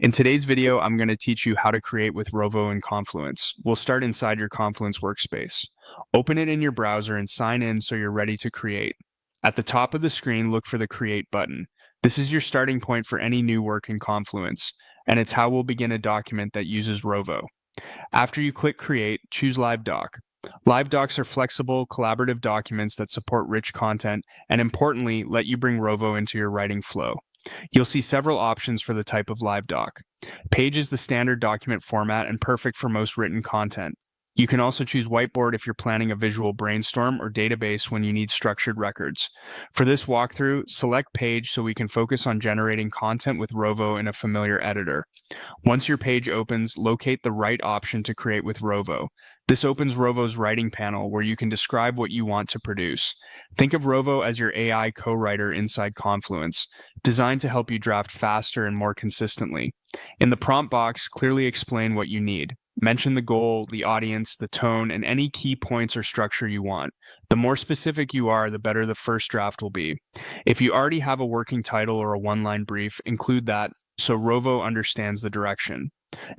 In today's video, I'm going to teach you how to create with Rovo and Confluence. We'll start inside your Confluence workspace. Open it in your browser and sign in so you're ready to create. At the top of the screen, look for the Create button. This is your starting point for any new work in Confluence, and it's how we'll begin a document that uses Rovo. After you click Create, choose Live Doc. Live Docs are flexible, collaborative documents that support rich content and, importantly, let you bring Rovo into your writing flow. You'll see several options for the type of live doc. Page is the standard document format and perfect for most written content. You can also choose whiteboard if you're planning a visual brainstorm or database when you need structured records. For this walkthrough, select page so we can focus on generating content with Rovo in a familiar editor. Once your page opens, locate the right option to create with Rovo. This opens Rovo's writing panel where you can describe what you want to produce. Think of Rovo as your AI co-writer inside Confluence, designed to help you draft faster and more consistently. In the prompt box, clearly explain what you need. Mention the goal, the audience, the tone, and any key points or structure you want. The more specific you are, the better the first draft will be. If you already have a working title or a one-line brief, include that so Rovo understands the direction.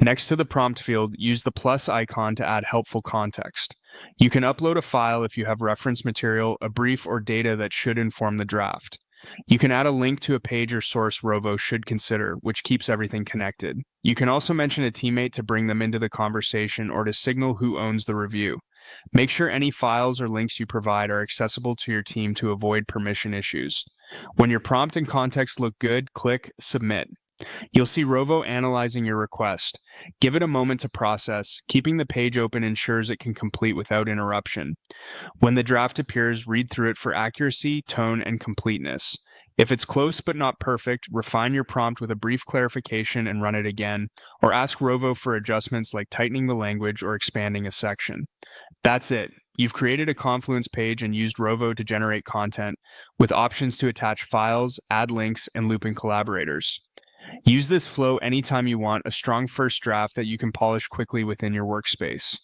Next to the prompt field, use the plus icon to add helpful context. You can upload a file if you have reference material, a brief, or data that should inform the draft. You can add a link to a page or source Rovo should consider, which keeps everything connected. You can also mention a teammate to bring them into the conversation or to signal who owns the review. Make sure any files or links you provide are accessible to your team to avoid permission issues. When your prompt and context look good, click Submit. You'll see Rovo analyzing your request. Give it a moment to process. Keeping the page open ensures it can complete without interruption. When the draft appears, read through it for accuracy, tone, and completeness. If it's close but not perfect, refine your prompt with a brief clarification and run it again, or ask Rovo for adjustments like tightening the language or expanding a section. That's it. You've created a Confluence page and used Rovo to generate content, with options to attach files, add links, and loop in collaborators. Use this flow anytime you want a strong first draft that you can polish quickly within your workspace.